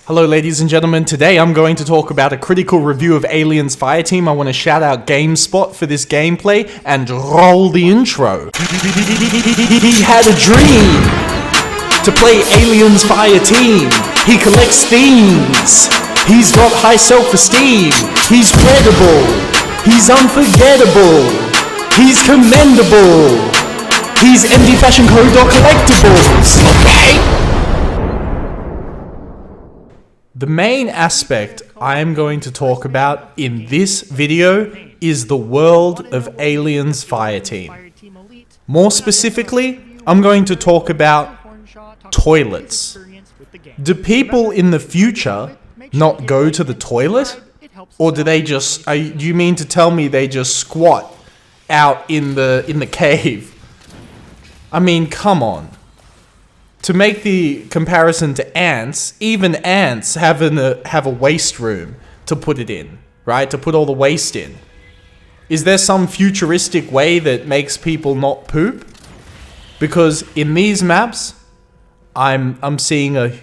Hello ladies and gentlemen, today I'm going to talk about a critical review of Aliens Fireteam. I want to shout out GameSpot for this gameplay and roll the intro. He had a dream to play Aliens Fireteam. He collects themes. He's got high self-esteem. He's credible. He's unforgettable. He's commendable. He's MD Fashion Code Collectibles. Okay? The main aspect I am going to talk about in this video is the world of Aliens Fireteam. More specifically, I'm going to talk about toilets. Do people in the future not go to the toilet? Or do they just, do you mean to tell me they just squat out in the cave? I mean, come on. To make the comparison to ants, even ants have a waste room to put it in, right? To put all the waste in. Is there some futuristic way that makes people not poop? Because in these maps, I'm seeing a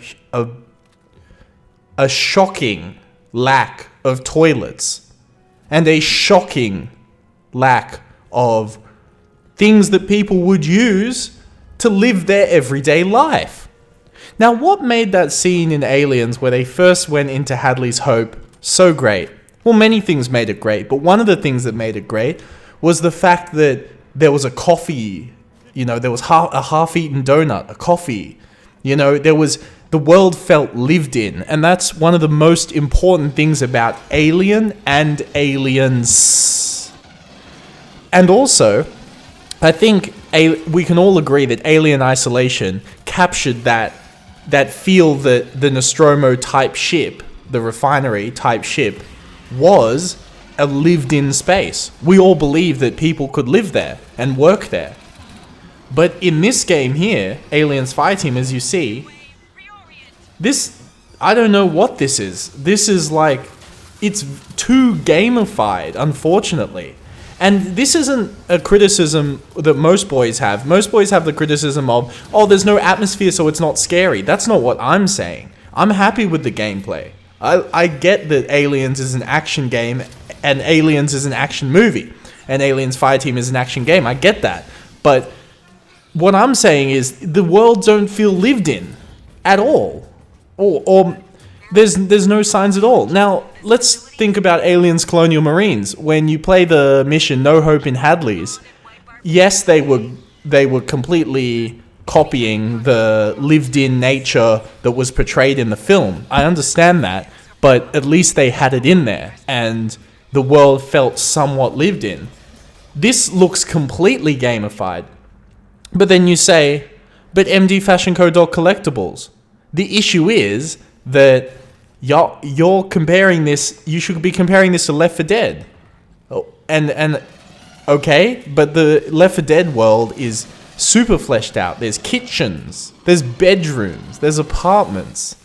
shocking lack of toilets and a shocking lack of things that people would use to live their everyday life. Now, what made that scene in Aliens where they first went into Hadley's Hope so great? Well, many things made it great, but one of the things that made it great was the fact that there was a coffee, there was a half-eaten donut, a coffee, the world felt lived in, and that's one of the most important things about Alien and Aliens. And also, I think we can all agree that Alien Isolation captured that feel that the Nostromo type ship, the refinery type ship, was a lived-in space. We all believe that people could live there and work there. But in this game here, Aliens Fireteam, as you see, I don't know what this is. This is like, it's too gamified, unfortunately. And this isn't a criticism that most boys have. Most boys have the criticism of, oh, there's no atmosphere, so it's not scary. That's not what I'm saying. I'm happy with the gameplay. I get that Aliens is an action game, and Aliens is an action movie, and Aliens Fireteam is an action game. I get that. But what I'm saying is, the world don't feel lived in at all. Or there's no signs at all. Now, let's think about Aliens Colonial Marines. When you play the mission No Hope in Hadley's, yes, they were completely copying the lived-in nature that was portrayed in the film. I understand that, but at least they had it in there, and the world felt somewhat lived in. This looks completely gamified. But then you say, but MD Fashion Code Collectibles. The issue is that you're comparing this, you should be comparing this to Left 4 Dead. Oh, and okay, but the Left 4 Dead world is super fleshed out. There's kitchens, there's bedrooms, there's apartments.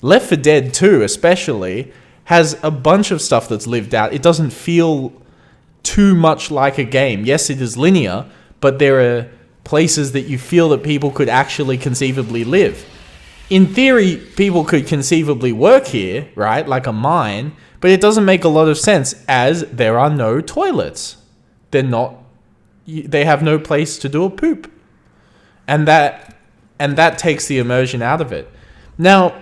Left 4 Dead 2 especially has a bunch of stuff that's lived out. It doesn't feel too much like a game. Yes, it is linear, but there are places that you feel that people could actually conceivably live. In theory, people could conceivably work here, right, like a mine, but it doesn't make a lot of sense as there are no toilets. They have no place to do a poop. And that takes the immersion out of it. Now,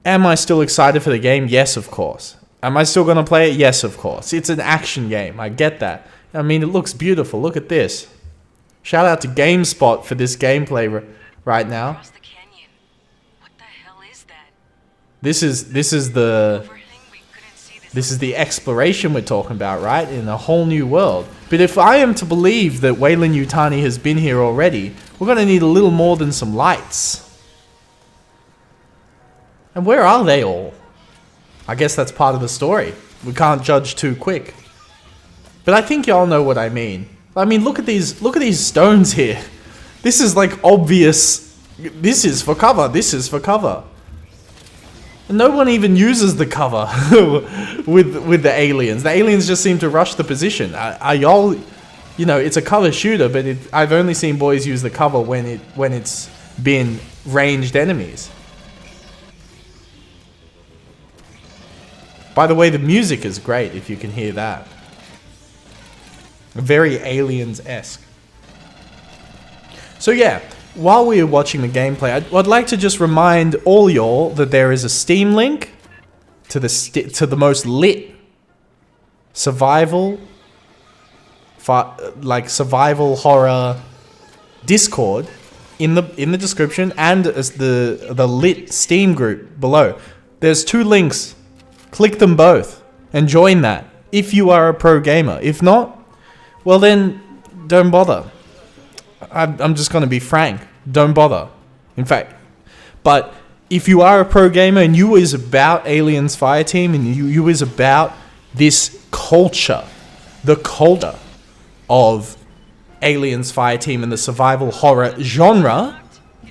am I still excited for the game? Yes, of course. Am I still going to play it? Yes, of course. It's an action game. I get that. I mean, it looks beautiful. Look at this. Shout out to GameSpot for this gameplay right now. This is the exploration we're talking about, right? In a whole new world. But if I am to believe that Weyland Yutani has been here already, we're going to need a little more than some lights. And where are they all? I guess that's part of the story. We can't judge too quick. But I think y'all know what I mean. I mean, look at these stones here. This is like obvious. This is for cover. This is for cover. No one even uses the cover with the aliens. The aliens just seem to rush the position. Are y'all, it's a cover shooter, but I've only seen boys use the cover when it's been ranged enemies. By the way, the music is great, if you can hear that. Very Aliens-esque. So yeah, while we are watching the gameplay, I'd like to just remind all y'all that there is a Steam link to the most lit survival horror Discord in the description, and as the lit Steam group below. There's 2 links. Click them both and join that if you are a pro gamer. If not, well then, don't bother. I'm just going to be frank. Don't bother. In fact, but if you are a pro gamer and you is about Aliens Fireteam and you is about this culture, the culture of Aliens Fireteam and the survival horror genre,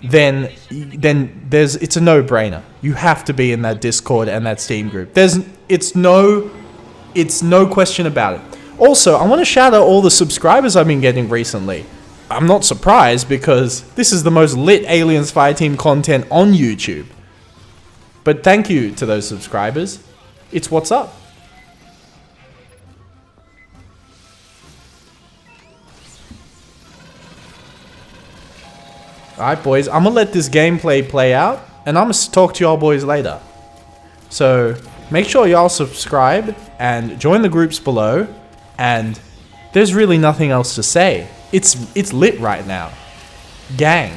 then it's a no-brainer. You have to be in that Discord and that Steam group. It's no question about it. Also, I want to shout out all the subscribers I've been getting recently. I'm not surprised because this is the most lit Aliens Fireteam content on YouTube. But thank you to those subscribers. It's what's up. Alright boys, I'm gonna let this gameplay play out, and I'm gonna talk to y'all boys later. So, make sure y'all subscribe, and join the groups below, and there's really nothing else to say. It's lit right now. Gang.